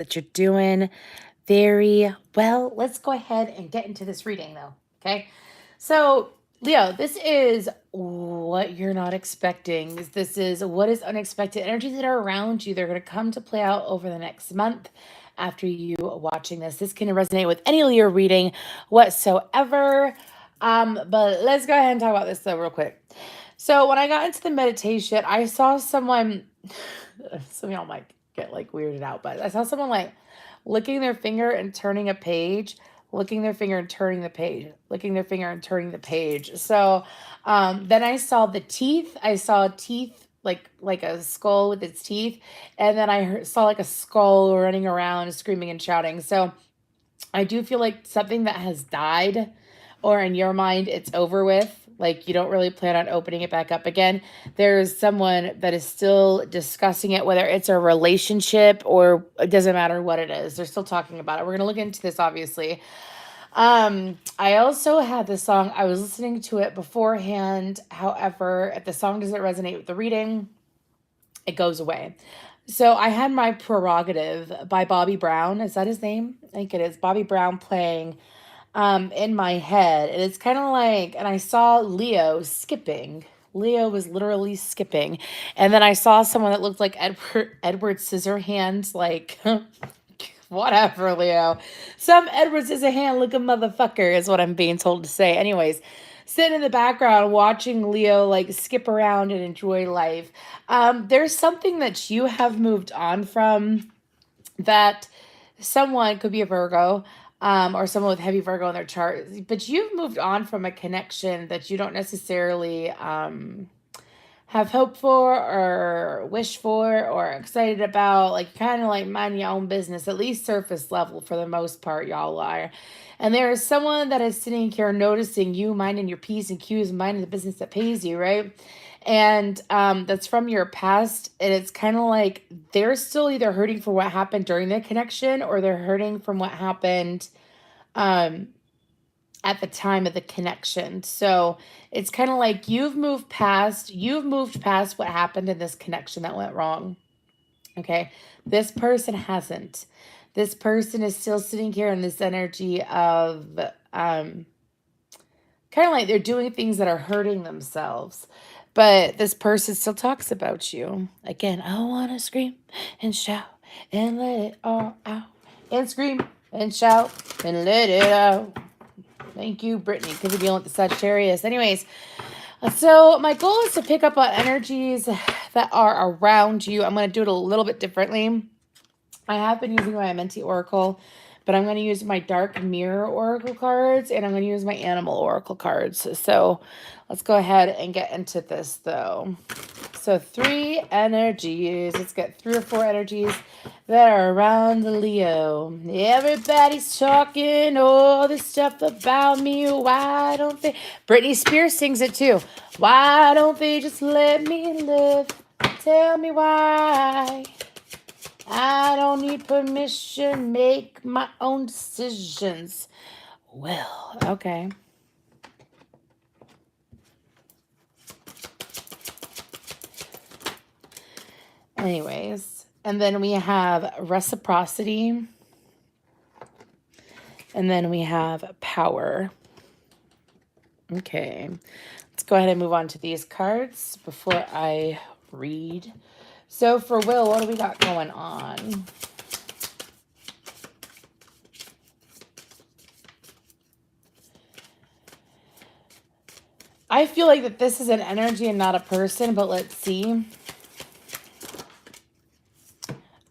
that you're doing very well. Let's go ahead and get into this reading though. Okay. So, Leo, this is what you're not expecting. This is what is unexpected energies that are around you. They're going to come to play out over the next month after you watching this. This can resonate with any Leo reading whatsoever. But let's go ahead and talk about this though real quick. So when I got into the meditation, I saw someone, some of y'all might get like weirded out, but I saw someone like licking their finger and turning a page, licking their finger and turning the page, licking their finger and turning the page. So then I saw the teeth. I saw teeth like a skull with its teeth, and then saw like a skull running around screaming and shouting. So I do feel like something that has died, or in your mind it's over with, like you don't really plan on opening it back up again. There's someone that is still discussing it, whether it's a relationship or it doesn't matter what it is. They're still talking about it. We're going to look into this, obviously. I also had this song. I was listening to it beforehand. However, if the song doesn't resonate with the reading, it goes away. So I had My Prerogative by Bobby Brown. Is that his name? I think it is. Bobby Brown playing in my head. And it's kind of like, and I saw Leo skipping. Leo was literally skipping. And then I saw someone that looked like Edward Scissorhands, like whatever, Leo. Some Edward Scissorhand looking motherfucker is what I'm being told to say. Anyways, sitting in the background watching Leo like skip around and enjoy life. There's something that you have moved on from, that someone could be a Virgo, or someone with heavy Virgo in their chart, but you've moved on from a connection that you don't necessarily have hope for or wish for or excited about. Like, kind of like mind your own business, at least surface level for the most part, y'all are. And there is someone that is sitting here noticing you minding your P's and Q's, minding the business that pays you, right? And that's from your past. And it's kind of like they're still either hurting for what happened during the connection, or they're hurting from what happened at the time of the connection. So it's kind of like you've moved past what happened in this connection that went wrong. Okay. This person hasn't. This person is still sitting here in this energy of kind of like they're doing things that are hurting themselves. But this person still talks about you. Again, I want to scream and shout and let it all out. And scream and shout and let it out. Thank you, Brittany, because we're dealing with the Sagittarius. Anyways, so my goal is to pick up on energies that are around you. I'm going to do it a little bit differently. I have been using my Menti Oracle, but I'm going to use my Dark Mirror Oracle cards, and I'm going to use my Animal Oracle cards. So let's go ahead and get into this, though. So 3 energies. Let's get 3 or 4 energies that are around the Leo. Everybody's talking all this stuff about me. Why don't they? Britney Spears sings it too. Why don't they just let me live? Tell me why. I don't need permission, make my own decisions. Well, okay. Anyways, and then we have reciprocity. And then we have power. Okay. Let's go ahead and move on to these cards before I read. So for Will, what do we got going on? I feel like that this is an energy and not a person, but let's see.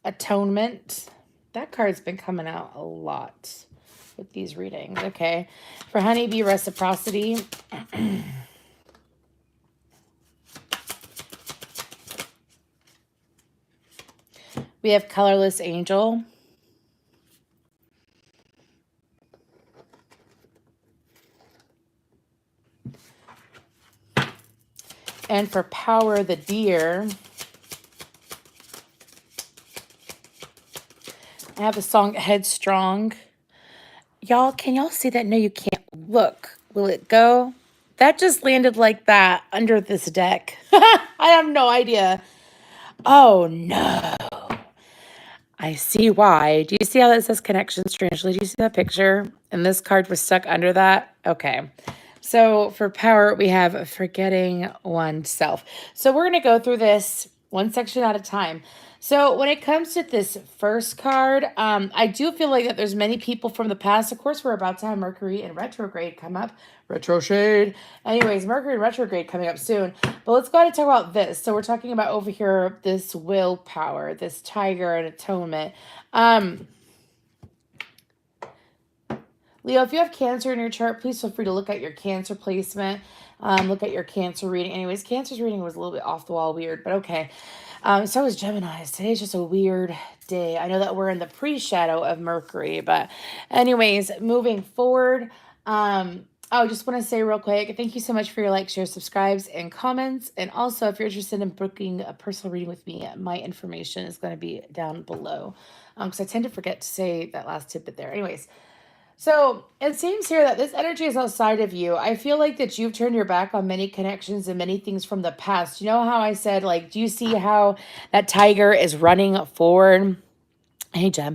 Atonement. That card's been coming out a lot with these readings. Okay. For Honeybee, reciprocity. We have Colorless Angel. And for Power, the Deer. I have the song Headstrong. Y'all, can y'all see that? No, you can't. Look, will it go? That just landed like that under this deck. I have no idea. Oh, no. I see why. Do you see how that says connection strangely? Do you see that picture? And this card was stuck under that? Okay. So for power, we have forgetting oneself. So we're going to go through this one section at a time. So when it comes to this first card, I do feel like that there's many people from the past. Of course, we're about to have Mercury in retrograde come up. Retro shade. Anyways, Mercury in retrograde coming up soon. But let's go ahead and talk about this. So we're talking about over here, this willpower, this tiger and atonement. Leo, if you have Cancer in your chart, please feel free to look at your Cancer placement. Look at your Cancer reading. Anyways, Cancer's reading was a little bit off the wall weird, but okay. So is Gemini's. Today's just a weird day. I know that we're in the pre-shadow of Mercury, but anyways, moving forward. I just want to say real quick, thank you so much for your likes, shares, subscribes, and comments. And also, if you're interested in booking a personal reading with me, my information is going to be down below. Because I tend to forget to say that last tidbit there. Anyways. So it seems here that this energy is outside of you. I feel like that you've turned your back on many connections and many things from the past. You know how I said, like, do you see how that tiger is running forward? Hey, Jem.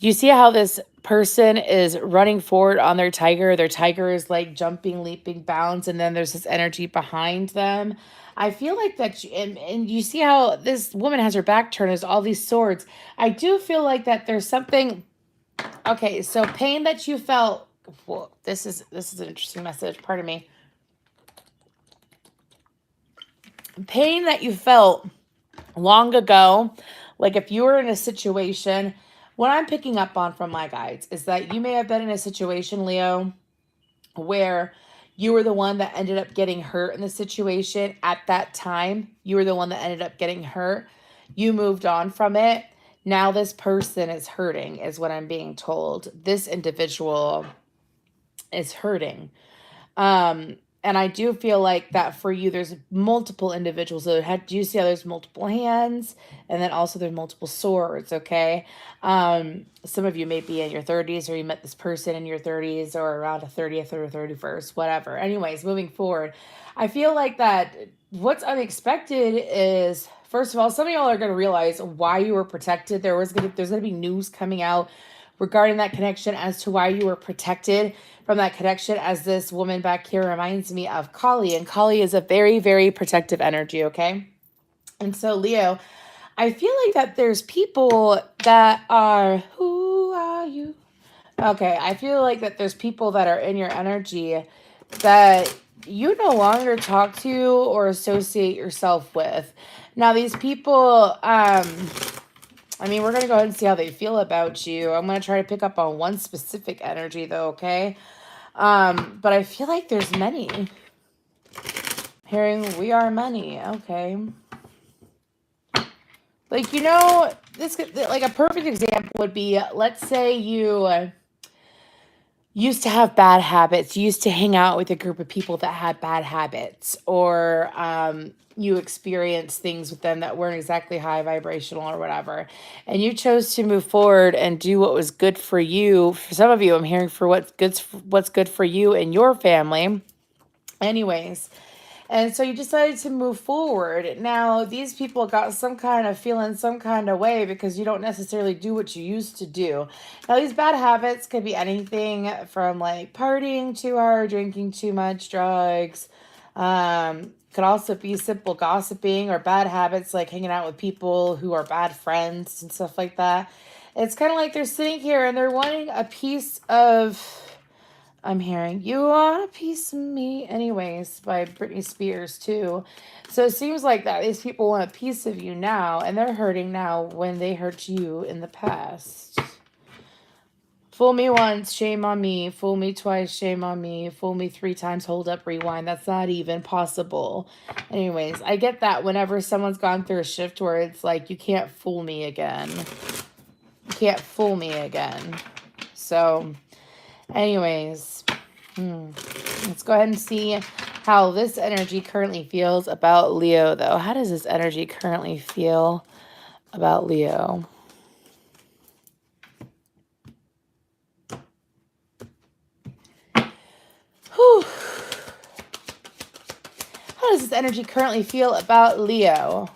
Do you see how this person is running forward on their tiger? Their tiger is like jumping, leaping, bounds, and then there's this energy behind them. I feel like that, and you see how this woman has her back turned, there's all these swords. I do feel like that there's something. Okay, so pain that you felt. Well, this is an interesting message. Pardon me. Pain that you felt long ago, like if you were in a situation. What I'm picking up on from my guides is that you may have been in a situation, Leo, where you were the one that ended up getting hurt in the situation at that time. You were the one that ended up getting hurt. You moved on from it. Now this person is hurting, is what I'm being told. This individual is hurting. And I do feel like that for you, there's multiple individuals. So do you see how there's multiple hands? And then also there's multiple swords, okay? Some of you may be in your 30s, or you met this person in your 30s, or around a 30th or a 31st, whatever. Anyways, moving forward, I feel like that what's unexpected is, first of all, some of y'all are going to realize why you were protected. There's going to be news coming out regarding that connection as to why you were protected from that connection, as this woman back here reminds me of Kali. And Kali is a very, very protective energy, okay? And so, Leo, I feel like that there's people that are, who are you? Okay, I feel like that there's people that are in your energy that you no longer talk to or associate yourself with. Now, these people, I mean, we're going to go ahead and see how they feel about you. I'm going to try to pick up on one specific energy, though, okay? But I feel like there's many. Hearing we are many, okay. Like, you know, this, like a perfect example would be, let's say you used to have bad habits. You used to hang out with a group of people that had bad habits, or you experienced things with them that weren't exactly high vibrational or whatever, and you chose to move forward and do what was good for you. For some of you, I'm hearing for what's good for you and your family. Anyways, and so you decided to move forward. Now, these people got some kind of feeling some kind of way because you don't necessarily do what you used to do. Now, these bad habits could be anything from like partying too hard, drinking too much, drugs. Could also be simple gossiping, or bad habits like hanging out with people who are bad friends and stuff like that. It's kind of like they're sitting here and they're wanting a piece of... I'm hearing You Want a Piece of Me, anyways, by Britney Spears, too. So it seems like that these people want a piece of you now, and they're hurting now when they hurt you in the past. Fool me once, shame on me. Fool me twice, shame on me. Fool me 3 times, hold up, rewind. That's not even possible. Anyways, I get that whenever someone's gone through a shift where it's like, you can't fool me again. You can't fool me again. So... anyways, let's go ahead and see how this energy currently feels about Leo, though. How does this energy currently feel about Leo? Whew. How does this energy currently feel about Leo?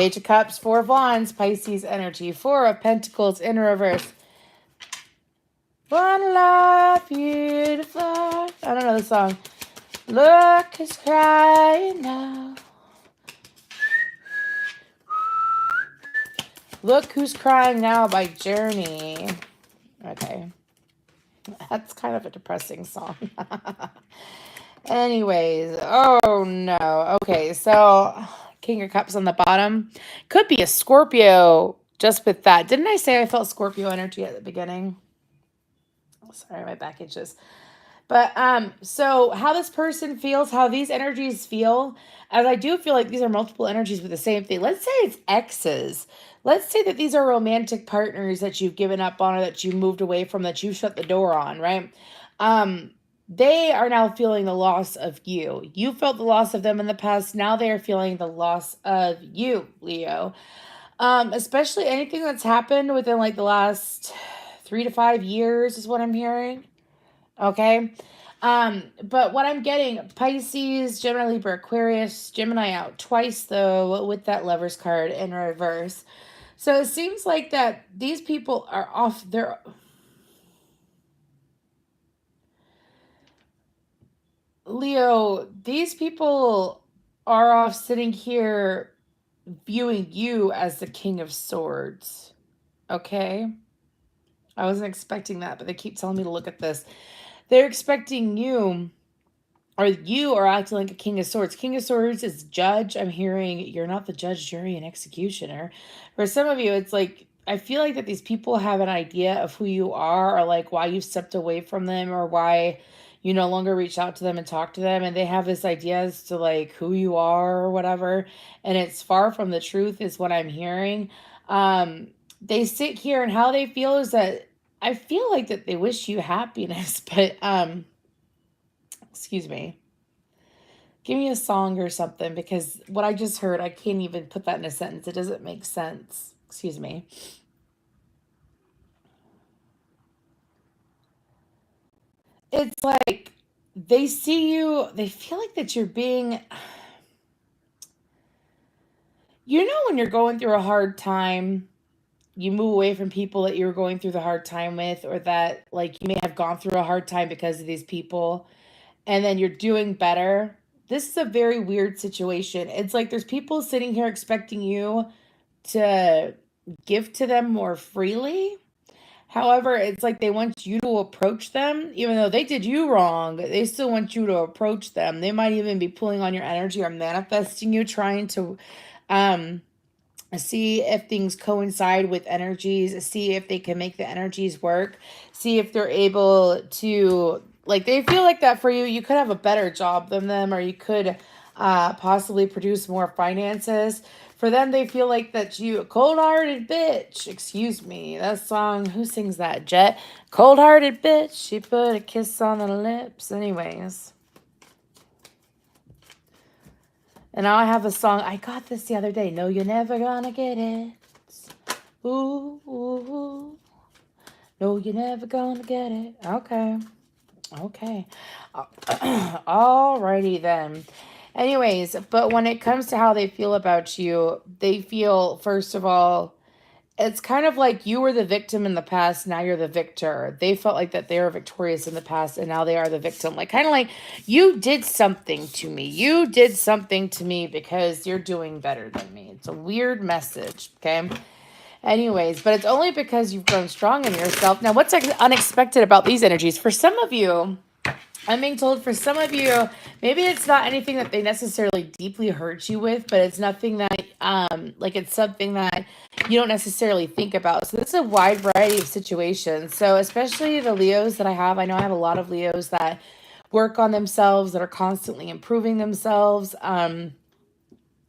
Page of Cups, Four of Wands, Pisces energy, Four of Pentacles in reverse. One love, beautiful. I don't know the song. Look who's crying now. Look Who's Crying Now by Journey. Okay. That's kind of a depressing song. Anyways, oh no. Okay, so King of Cups on the bottom. Could be a Scorpio just with that. Didn't I say I felt Scorpio energy at the beginning? Oh, sorry, my back itches. But so how this person feels, how these energies feel, as I do feel like these are multiple energies with the same thing. Let's say it's exes. Let's say that these are romantic partners that you've given up on or that you moved away from, that you shut the door on, right? They are now feeling the loss of you. You felt the loss of them in the past. Now they are feeling the loss of you, Leo. Especially anything that's happened within like the last 3 to 5 years is what I'm hearing. Okay. But what I'm getting, Pisces, Gemini, Libra, Aquarius, Gemini out twice though with that Lovers card in reverse. So it seems like that these people are off their... Leo, these people are off sitting here viewing you as the King of Swords. Okay? I wasn't expecting that, but they keep telling me to look at this. They're expecting you, or you are acting like a King of Swords. King of Swords is judge. I'm hearing you're not the judge, jury, and executioner. For some of you, it's like, I feel like that these people have an idea of who you are, or like why you stepped away from them, or why you no longer reach out to them and talk to them. And they have this idea as to like who you are or whatever. And it's far from the truth is what I'm hearing. They sit here and how they feel is that I feel like that they wish you happiness, but excuse me. Give me a song or something, because what I just heard, I can't even put that in a sentence. It doesn't make sense. Excuse me. It's like they see you, they feel like that you're being, you know, when you're going through a hard time, you move away from people that you were going through the hard time with, or that like you may have gone through a hard time because of these people, and then you're doing better. This is a very weird situation. It's like there's people sitting here expecting you to give to them more freely. However, it's like they want you to approach them, even though they did you wrong. They still want you to approach them. They might even be pulling on your energy or manifesting you, trying to um, see if things coincide with energies, see if they can make the energies work, see if they're able to, like, they feel like that for you. You could have a better job than them, or you could possibly produce more finances. For them, they feel like that you, cold-hearted bitch. Excuse me, that song, who sings that? Jet? Cold-hearted bitch, she put a kiss on the lips. Anyways. And now I have a song. I got this the other day. No, you're never gonna get it. Ooh, ooh, ooh. No, you're never gonna get it. Okay. Okay. Alrighty then. Anyways, but when it comes to how they feel about you, they feel, first of all, it's kind of like you were the victim in the past, now you're the victor. They felt like that they were victorious in the past, and now they are the victim. Like, kind of like, you did something to me. You did something to me because you're doing better than me. It's a weird message, okay? Anyways, but it's only because you've grown strong in yourself. Now, what's unexpected about these energies? For some of you, I'm being told for some of you, maybe it's not anything that they necessarily deeply hurt you with, but it's nothing that, like it's something that you don't necessarily think about. So this is a wide variety of situations. So especially the Leos that I know I have a lot of Leos that work on themselves, that are constantly improving themselves. I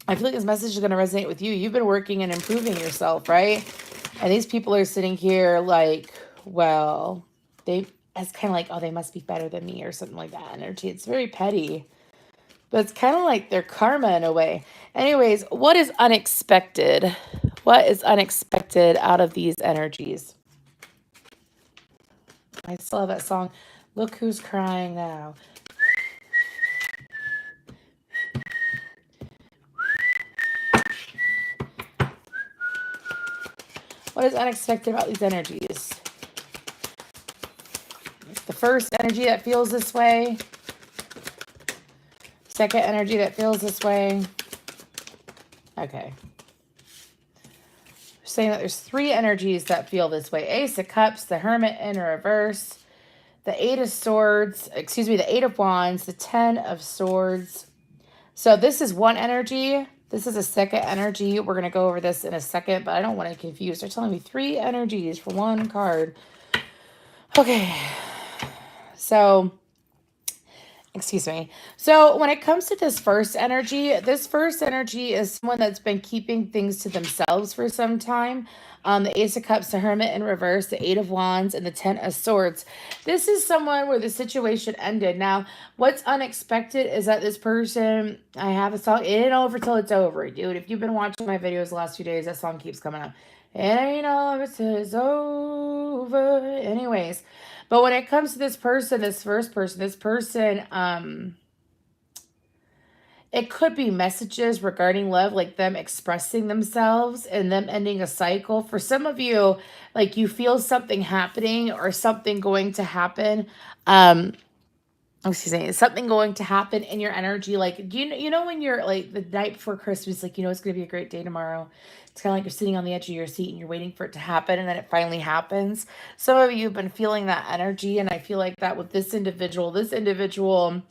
feel like this message is going to resonate with you. You've been working and improving yourself, right? And these people are sitting here like, well, it's kind of like, oh, they must be better than me or something like that energy. It's very petty, but it's kind of like their karma in a way. Anyways, what is unexpected? What is unexpected out of these energies? I still have that song. Look who's crying now. What is unexpected about these energies? The first energy that feels this way. Second energy that feels this way. Okay. Saying that there's 3 energies that feel this way. Ace of Cups, the Hermit in reverse, the 8 of Swords, excuse me, the 8 of Wands, the 10 of Swords. So this is one energy. This is a second energy. We're going to go over this in a second, but I don't want to confuse. They're telling me 3 energies for one card. Okay. So, excuse me. So when it comes to this first energy is someone that's been keeping things to themselves for some time. The Ace of Cups, the Hermit in reverse, the 8 of Wands, and the 10 of Swords. This is someone where the situation ended. Now, what's unexpected is that this person, I have a song, it ain't over till it's over, dude. If you've been watching my videos the last few days, that song keeps coming up. It ain't over till it's over. Anyways, but when it comes to this person, this first person, it could be messages regarding love, like them expressing themselves and them ending a cycle. For some of you, like you feel something happening or something going to happen. Excuse me, something going to happen in your energy. Like, you know when you're like the night before Christmas, like, you know, it's going to be a great day tomorrow. It's kind of like you're sitting on the edge of your seat and you're waiting for it to happen, and then it finally happens. Some of you have been feeling that energy, and I feel like that with this individual,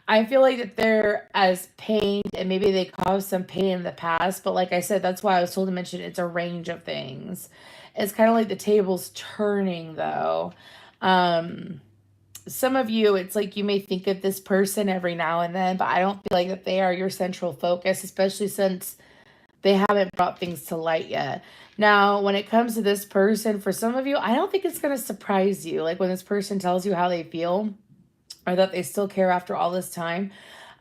I feel like that they're as pained, and maybe they caused some pain in the past. But like I said, that's why I was told to mention it's a range of things. It's kind of like the table's turning, though. Some of you, it's like you may think of this person every now and then, but I don't feel like that they are your central focus, especially since they haven't brought things to light yet. Now, when it comes to this person, for some of you, I don't think it's going to surprise you. Like when this person tells you how they feel or that they still care after all this time,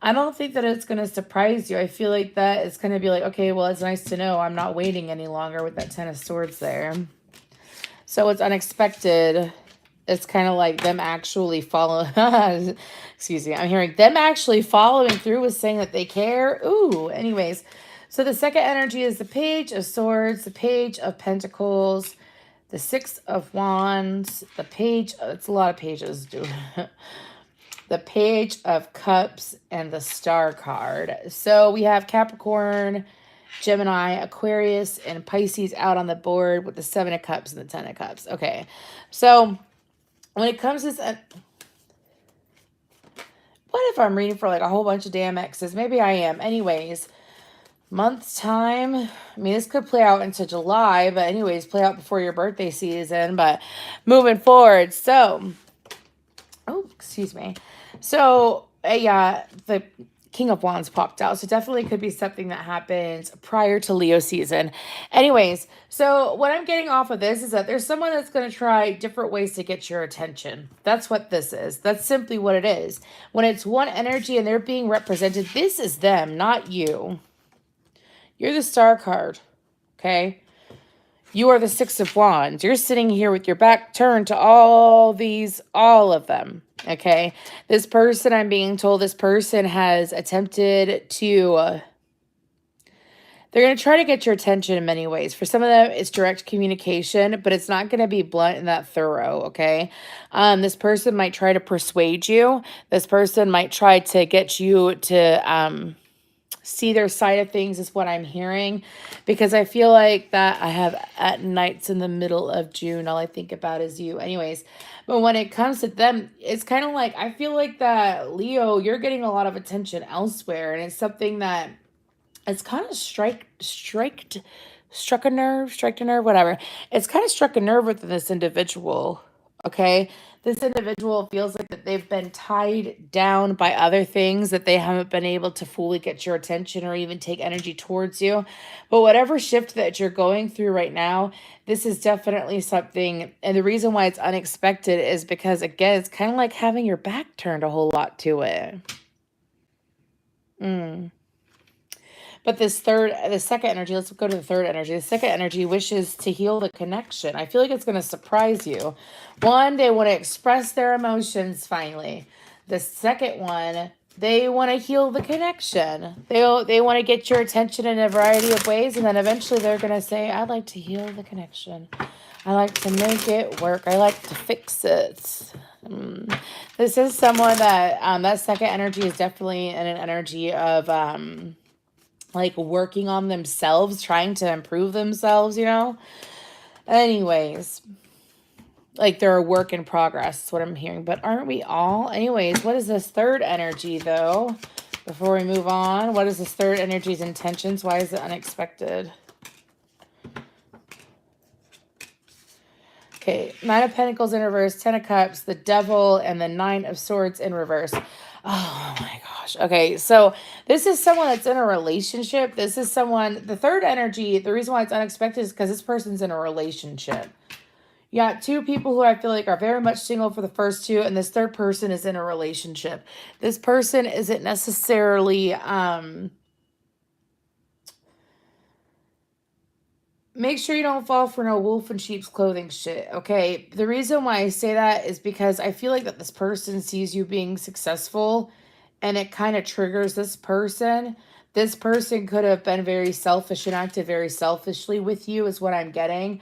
I don't think that it's going to surprise you. I feel like that it's going to be like, okay, well, it's nice to know I'm not waiting any longer with that 10 of Swords there. So it's unexpected. It's kind of like them actually following, excuse me, I'm hearing them actually following through with saying that they care. Ooh, anyways. So the second energy is the Page of Swords, the Page of Pentacles, the 6 of Wands, the Page, it's a lot of pages, dude. The Page of Cups, and the Star card. So we have Capricorn, Gemini, Aquarius, and Pisces out on the board with the 7 of Cups and the 10 of Cups. Okay, so when it comes to this, what if I'm reading for like a whole bunch of damn X's? Maybe I am. Anyways, month's time. I mean, this could play out into July, but anyways, play out before your birthday season. But moving forward, so, oh, excuse me. So, the King of Wands popped out. So definitely could be something that happens prior to Leo season. Anyways, so what I'm getting off of this is that there's someone that's going to try different ways to get your attention. That's what this is. That's simply what it is. When it's one energy and they're being represented, this is them, not you. You're the Star card, okay? You are the 6 of Wands. You're sitting here with your back turned to all of them, okay? This person, I'm being told, this person has attempted to, they're going to try to get your attention in many ways. For some of them, it's direct communication, but it's not going to be blunt and that thorough, okay? This person might try to persuade you. This person might try to get you to, see their side of things is what I'm hearing, because I feel like that I have at nights in the middle of June, all I think about is you. Anyways, but when it comes to them, it's kind of like, I feel like that, Leo, you're getting a lot of attention elsewhere, and it's something that it's kind of struck a nerve, whatever. It's kind of struck a nerve with this individual, okay? This individual feels like that they've been tied down by other things, that they haven't been able to fully get your attention or even take energy towards you. But whatever shift that you're going through right now, this is definitely something. And the reason why it's unexpected is because, again, it's kind of like having your back turned a whole lot to it. But the second energy, let's go to the third energy. The second energy wishes to heal the connection. I feel like it's going to surprise you. One, they want to express their emotions finally. The second one, They want to heal the connection. They want to get your attention in a variety of ways, and then eventually they're going to say, I'd like to heal the connection. I like to make it work. I like to fix it. This is someone that that second energy is definitely in an energy of like working on themselves, trying to improve themselves, you know? Anyways, like they're a work in progress, is what I'm hearing. But aren't we all? Anyways, what is this third energy, though? Before we move on, what is this third energy's intentions? Why is it unexpected? Okay, Nine of Pentacles in reverse, Ten of Cups, the Devil, and the Nine of Swords in reverse. Oh my gosh. Okay, so this is someone that's in a relationship. This is someone, the third energy, the reason why it's unexpected is because this person's in a relationship. You got two people who I feel like are very much single for the first two, and this third person is in a relationship. This person isn't necessarily, make sure you don't fall for no wolf in sheep's clothing shit, okay? The reason why I say that is because I feel like that this person sees you being successful, and it kind of triggers this person. This person could have been very selfish and acted very selfishly with you, is what I'm getting.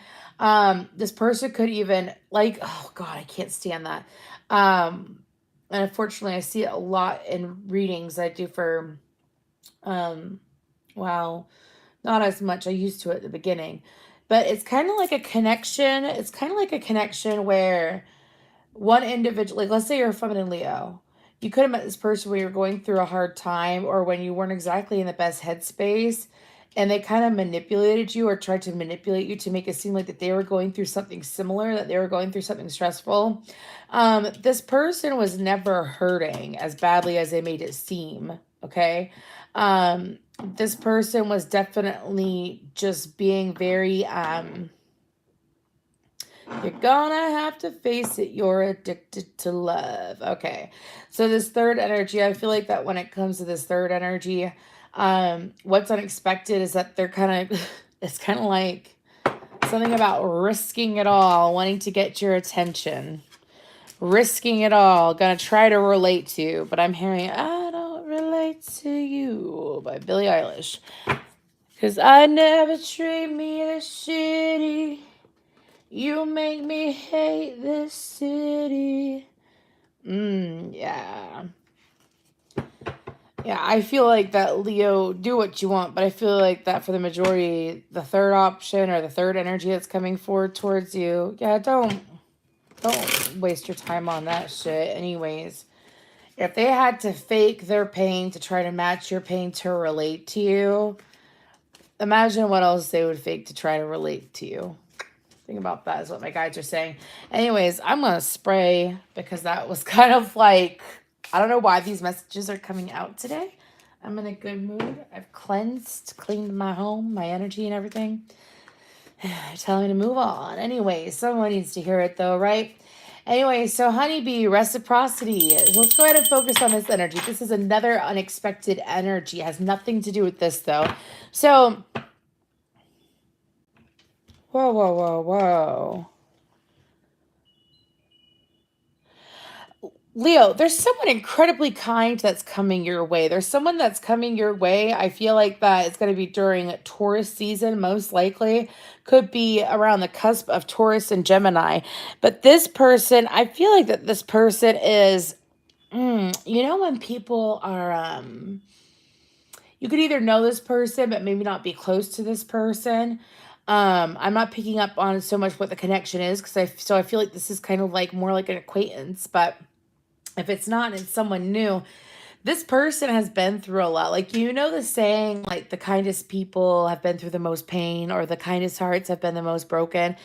This person could even, like, oh God, I can't stand that. And unfortunately, I see it a lot in readings I do for, wow, not as much. I used to at the beginning. But it's kind of like a connection. It's kind of like a connection where one individual, like let's say you're a feminine Leo. You could have met this person when you're going through a hard time or when you weren't exactly in the best headspace, and they kind of manipulated you or tried to manipulate you to make it seem like that they were going through something similar, that they were going through something stressful. This person was never hurting as badly as they made it seem, okay? This person was definitely just being very, you're gonna have to face it, you're addicted to love. Okay, so this third energy, I feel like that when it comes to this third energy, what's unexpected is that they're kind of, it's kind of like something about risking it all, wanting to get your attention. Risking it all, gonna try to relate to, but I'm hearing I don't relate to you by Billie Eilish. Cause I never treat me this shitty. You make me hate this city. Yeah. Yeah, I feel like that, Leo, do what you want, but I feel like that for the majority, the third option or the third energy that's coming forward towards you, yeah, don't waste your time on that shit. Anyways, if they had to fake their pain to try to match your pain to relate to you, imagine what else they would fake to try to relate to you. Think about that is what my guides are saying. Anyways, I'm going to spray because that was kind of like, I don't know why these messages are coming out today. I'm in a good mood. I've cleaned my home, my energy and everything. Telling me to move on. Anyway, someone needs to hear it though, right? Anyway, so honeybee, reciprocity. Let's go ahead and focus on this energy. This is another unexpected energy. It has nothing to do with this though. So, whoa. Leo, there's someone incredibly kind that's coming your way. There's someone that's coming your way. I feel like that it's going to be during Taurus season, most likely. Could be around the cusp of Taurus and Gemini. But this person, I feel like that this person is, you know, when people are, you could either know this person, but maybe not be close to this person. I'm not picking up on so much what the connection is because I feel like this is kind of like more like an acquaintance, but if it's not, it's someone new. This person has been through a lot. Like, you know, the saying, like, the kindest people have been through the most pain, or the kindest hearts have been the most broken.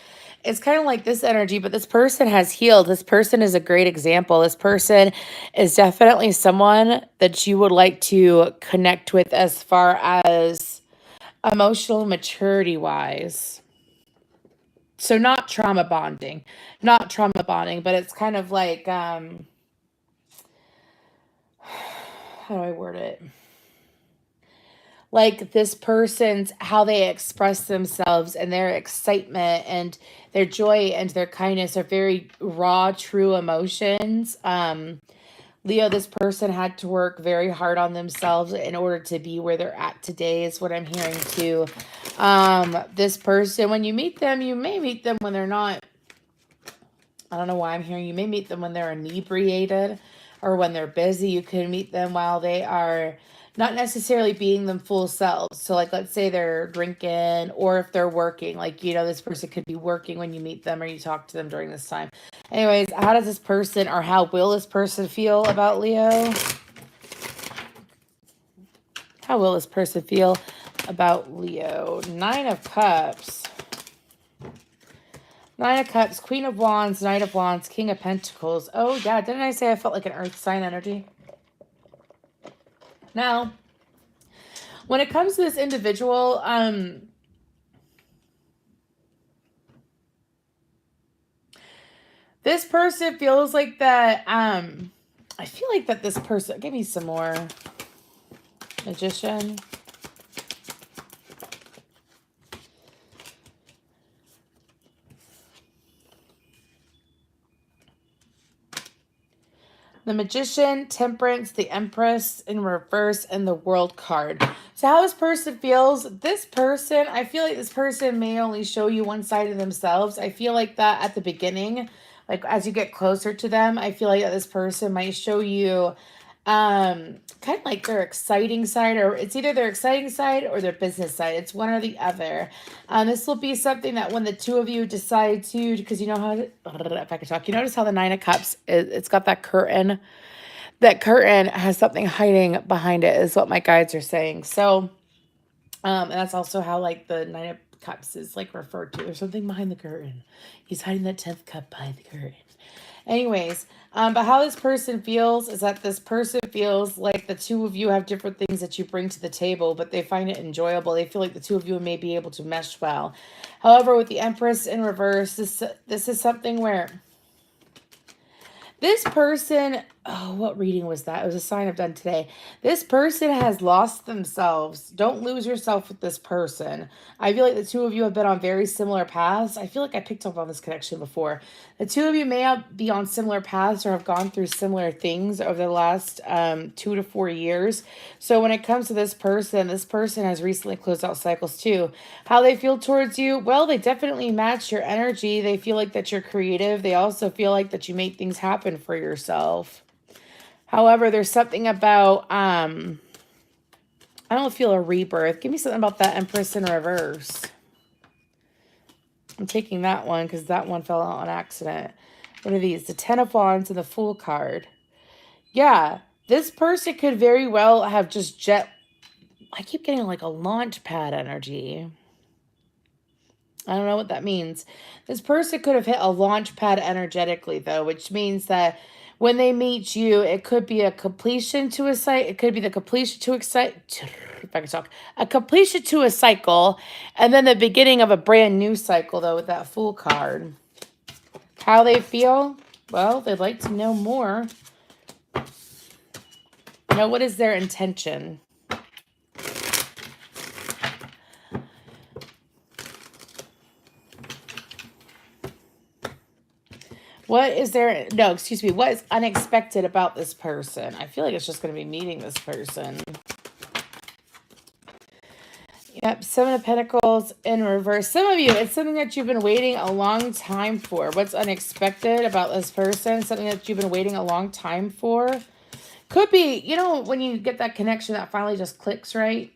It's kind of like this energy, but this person has healed. This person is a great example. This person is definitely someone that you would like to connect with as far as emotional maturity wise. So not trauma bonding, but it's kind of like, how do I word it? Like this person's, how they express themselves and their excitement and their joy and their kindness are very raw, true emotions. Leo, this person had to work very hard on themselves in order to be where they're at today, is what I'm hearing too. This person, when you meet them, you may meet them when they're not, I don't know why I'm hearing, you may meet them when they're inebriated or when they're busy. You could meet them while they are not necessarily being them full selves. So like, let's say they're drinking, or if they're working, like, you know, this person could be working when you meet them or you talk to them during this time. Anyways, how does this person, or how will this person feel about Leo? How will this person feel about Leo? 9 of Cups. 9 of Cups, Queen of Wands, Knight of Wands, King of Pentacles. Oh, yeah. Didn't I say I felt like an earth sign energy? Now, when it comes to this individual, this person feels like that, I feel like that this person, give me some more. Magician. The Magician, Temperance, the Empress in reverse, and the World card. So how this person feels, this person, I feel like this person may only show you one side of themselves. I feel like that at the beginning, like as you get closer to them, I feel like that this person might show you kind of like their exciting side, or it's either their exciting side or their business side. It's one or the other. This will be something that when the two of you decide to, because you know how to, if I could talk, you notice how the 9 of Cups, it's got that curtain. That curtain has something hiding behind it, is what my guides are saying. So, and that's also how like the 9 of Cups is like referred to. There's something behind the curtain. He's hiding that 10th cup behind the curtain. Anyways, but how this person feels is that this person feels like the two of you have different things that you bring to the table, but they find it enjoyable. They feel like the two of you may be able to mesh well. However, with the Empress in reverse, this is something where this person, oh, what reading was that? It was a sign I've done today. This person has lost themselves. Don't lose yourself with this person. I feel like the two of you have been on very similar paths. I feel like I picked up on this connection before. The two of you may be on similar paths or have gone through similar things over the last 2 to 4 years. So when it comes to this person has recently closed out cycles too. How they feel towards you? Well, they definitely match your energy. They feel like that you're creative. They also feel like that you make things happen for yourself. However, there's something about, I don't feel a rebirth. Give me something about that Empress in reverse. I'm taking that one because that one fell out on accident. What are these? The 10 of Wands and the Fool card. Yeah, this person could very well have just I keep getting like a launch pad energy. I don't know what that means. This person could have hit a launch pad energetically, though, which means that when they meet you, it could be a completion to a site. It could be the completion to if I can talk, a completion to a cycle, and then the beginning of a brand new cycle, though, with that Fool card. How they feel? Well, they'd like to know more. What is their intention? What is unexpected about this person? I feel like it's just going to be meeting this person. Yep, 7 of Pentacles in reverse. Some of you, it's something that you've been waiting a long time for. What's unexpected about this person? Something that you've been waiting a long time for. Could be, when you get that connection that finally just clicks, right?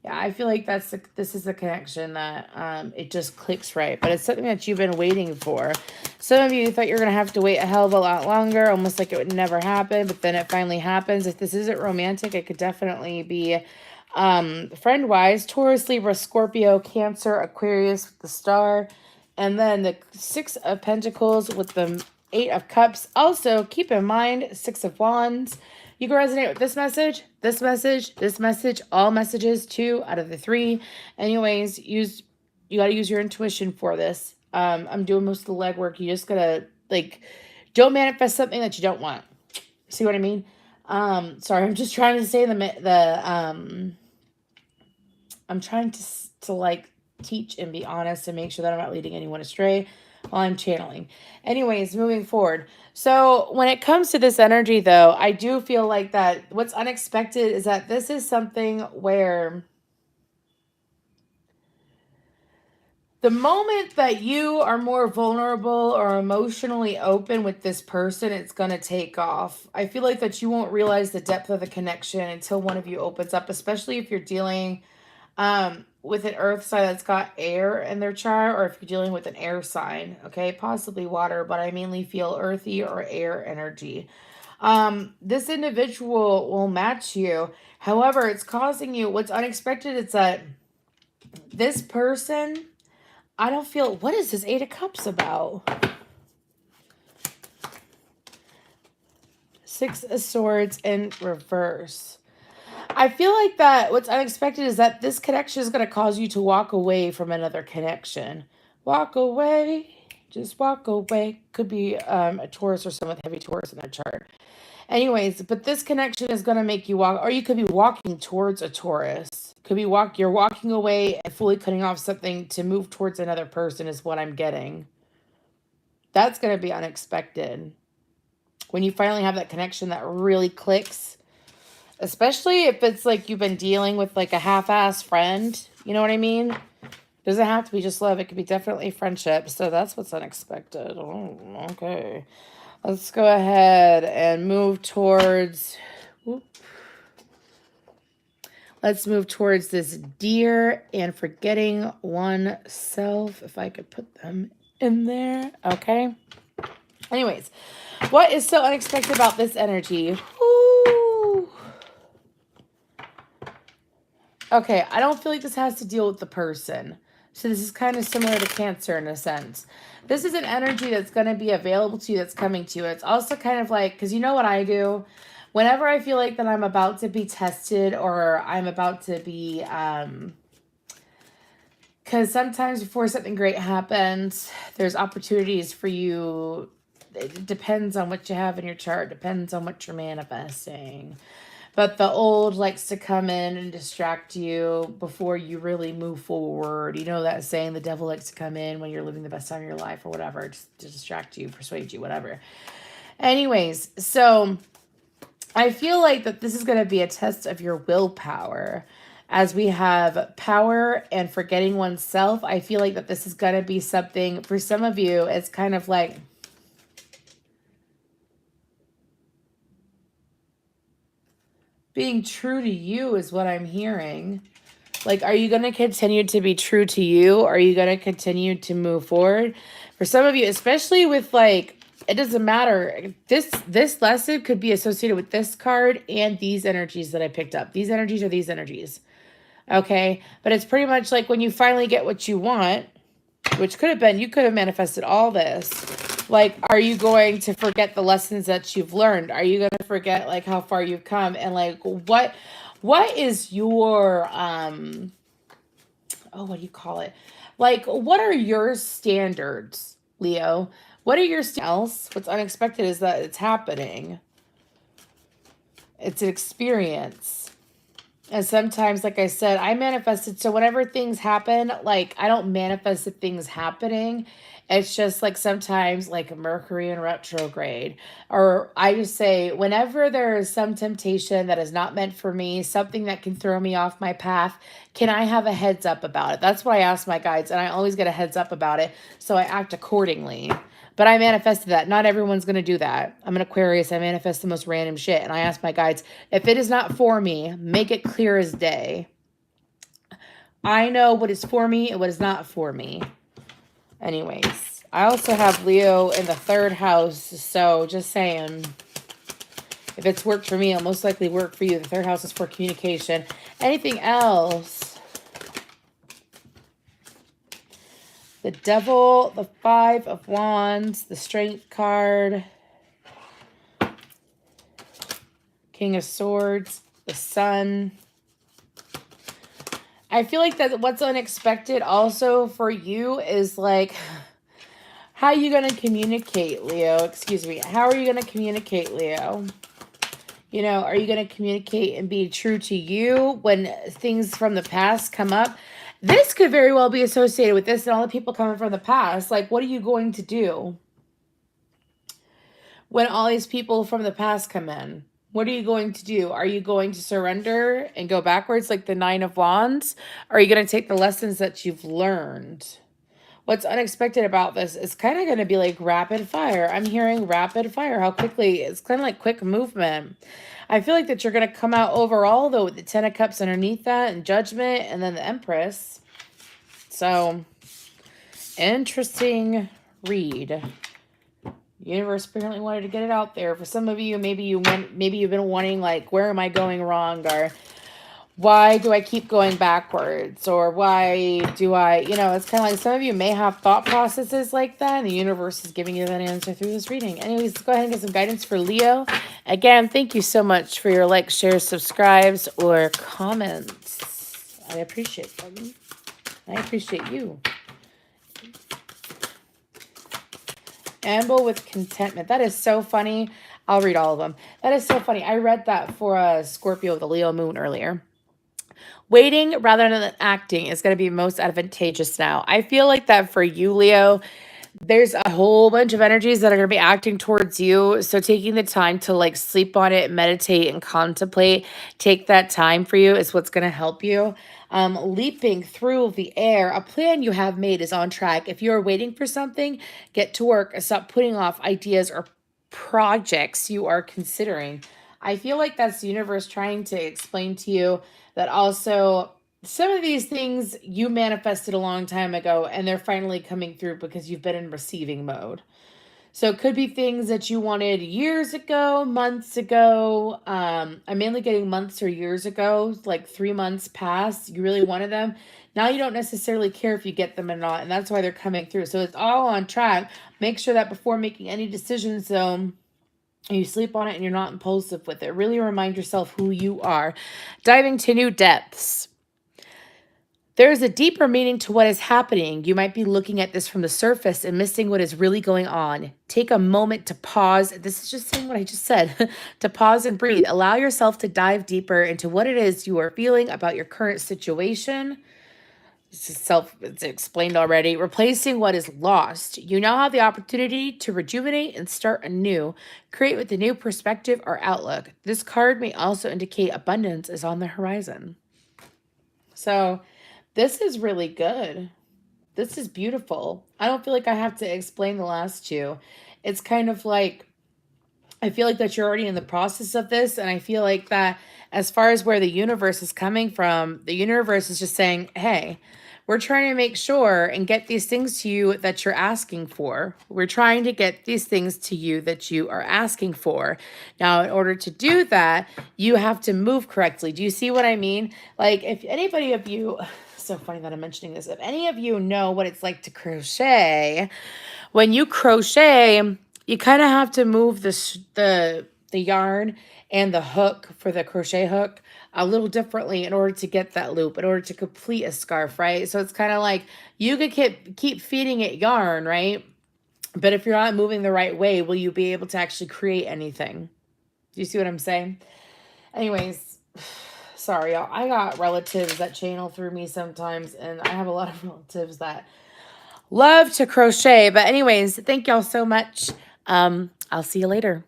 Yeah, I feel like this is the connection that it just clicks right. But it's something that you've been waiting for. Some of you thought you were going to have to wait a hell of a lot longer, almost like it would never happen. But then it finally happens. If this isn't romantic, it could definitely be friend-wise. Taurus, Libra, Scorpio, Cancer, Aquarius with the star. And then the 6 of Pentacles with the 8 of Cups. Also, keep in mind, 6 of Wands. You can resonate with this message, this message, this message, all messages, 2 out of the 3. Anyways, you got to use your intuition for this. I'm doing most of the legwork. You just got to, don't manifest something that you don't want. See what I mean? Sorry, I'm just trying to say I'm trying to teach and be honest and make sure that I'm not leading anyone astray. while I'm channeling. Anyways, moving forward. So when it comes to this energy, though, I do feel like that what's unexpected is that this is something where the moment that you are more vulnerable or emotionally open with this person, it's going to take off. I feel like that you won't realize the depth of the connection until one of you opens up, especially if you're dealing with an earth sign that's got air in their chart, or if you're dealing with an air sign, okay, possibly water, but I mainly feel earthy or air energy. This individual will match you. However, it's causing you what's unexpected. It's that this person, I don't feel, what is this Eight of Cups about? Six of Swords in reverse. I feel like that what's unexpected is that this connection is going to cause you to walk away from another connection. Walk away. Just walk away. Could be a Taurus or someone with heavy Taurus in their chart. Anyways, but this connection is going to make you walk, or you could be walking towards a Taurus. Could be you're walking away and fully cutting off something to move towards another person is what I'm getting. That's going to be unexpected. When you finally have that connection that really clicks, especially if it's like you've been dealing with like a half-ass friend, you know what I mean? Doesn't have to be just love. It could be definitely friendship. So that's what's unexpected. Oh, okay. Let's go ahead and move towards... Whoop. Let's move towards this deer and forgetting oneself. If I could put them in there. Okay. Anyways, what is so unexpected about this energy? Woo. Okay, I don't feel like this has to deal with the person. So this is kind of similar to Cancer in a sense. This is an energy that's going to be available to you, that's coming to you. It's also kind of like, because you know what I do? Whenever I feel like that I'm about to be tested or I'm about to be, because sometimes before something great happens, there's opportunities for you. It depends on what you have in your chart. Depends on what you're manifesting. But the old likes to come in and distract you before you really move forward. You know that saying, the devil likes to come in when you're living the best time of your life or whatever, just to distract you, persuade you, whatever. Anyways, so I feel like that this is going to be a test of your willpower. As we have power and forgetting oneself, I feel like that this is going to be something, for some of you, it's kind of like... being true to you is what I'm hearing. Like, are you going to continue to be true to you? Are you going to continue to move forward? For some of you, especially with like, it doesn't matter. This lesson could be associated with this card and these energies that I picked up. These energies are these energies. Okay. But it's pretty much like when you finally get what you want, which could have been, you could have manifested all this. Like, are you going to forget the lessons that you've learned? Are you going to forget like how far you've come? And like, what is your, oh, what do you call it? Like, what are your standards, Leo? What are your standards? What's unexpected is that it's happening. It's an experience. And sometimes, like I said, I manifested. So whenever things happen, like I don't manifest the things happening. It's just like sometimes like Mercury in retrograde. Or I just say whenever there is some temptation that is not meant for me, something that can throw me off my path, can I have a heads up about it? That's what I ask my guides. And I always get a heads up about it. So I act accordingly. But I manifested that. Not everyone's going to do that. I'm an Aquarius. I manifest the most random shit. And I ask my guides, if it is not for me, make it clear as day. I know what is for me and what is not for me. Anyways, I also have Leo in the 3rd house. So just saying, if it's worked for me, it'll most likely work for you. The 3rd house is for communication. Anything else? The Devil, the 5 of Wands, the Strength card, King of Swords, the Sun. I feel like that what's unexpected also for you is like, how are you going to communicate, Leo? Excuse me. How are you going to communicate, Leo? You know, are you going to communicate and be true to you when things from the past come up? This could very well be associated with this and all the people coming from the past. Like, what are you going to do when all these people from the past come in? What are you going to do? Are you going to surrender and go backwards like the Nine of Wands? Or are you going to take the lessons that you've learned? What's unexpected about this is kind of going to be like rapid fire. I'm hearing rapid fire. How quickly? It's kind of like quick movement. I feel like that you're going to come out overall, though, with the Ten of Cups underneath that and Judgment and then the Empress. So, interesting read. Universe apparently wanted to get it out there. For some of you, maybe you've been wanting, like, where am I going wrong? Or why do I keep going backwards? Or why do I, it's kind of like some of you may have thought processes like that, and the universe is giving you that answer through this reading. Anyways, let's go ahead and get some guidance for Leo. Again, thank you so much for your likes, shares, subscribes, or comments. I appreciate them. I appreciate you. Amble with contentment. That is so funny. I'll read all of them. That is so funny. I read that for Scorpio with the Leo moon earlier. Waiting rather than acting is going to be most advantageous now. I feel like that for you, Leo, there's a whole bunch of energies that are going to be acting towards you. So taking the time to like sleep on it, meditate and contemplate, take that time for you is what's going to help you. Leaping through the air, a plan you have made is on track. If you're waiting for something, get to work. Stop putting off ideas or projects you are considering. I feel like that's the universe trying to explain to you that also some of these things you manifested a long time ago and they're finally coming through because you've been in receiving mode. So it could be things that you wanted years ago, months ago. I'm mainly getting months or years ago, like 3 months past. You really wanted them. Now you don't necessarily care if you get them or not, and that's why they're coming through. So it's all on track. Make sure that before making any decisions, though, you sleep on it and you're not impulsive with it. Really remind yourself who you are. Diving to new depths. There is a deeper meaning to what is happening. You might be looking at this from the surface and missing what is really going on. Take a moment to pause. This is just saying what I just said. To pause and breathe. Allow yourself to dive deeper into what it is you are feeling about your current situation. It's explained already. Replacing what is lost. You now have the opportunity to rejuvenate and start anew. Create with a new perspective or outlook. This card may also indicate abundance is on the horizon. So this is really good. This is beautiful. I don't feel like I have to explain the last two. It's kind of like, I feel like that you're already in the process of this. And I feel like that as far as where the universe is coming from, the universe is just saying, hey, we're trying to make sure and get these things to you that you're asking for. We're trying to get these things to you that you are asking for. Now, in order to do that, you have to move correctly. Do you see what I mean? Like, if anybody of you, so funny that I'm mentioning this, if any of you know what it's like to crochet, when you crochet, you kind of have to move the yarn and the hook for the crochet hook a little differently in order to get that loop, in order to complete a scarf, right? So it's kind of like you could keep feeding it yarn, right? But if you're not moving the right way, will you be able to actually create anything? Do you see what I'm saying? Anyways, sorry, y'all. I got relatives that channel through me sometimes, and I have a lot of relatives that love to crochet. But anyways, thank y'all so much. I'll see you later.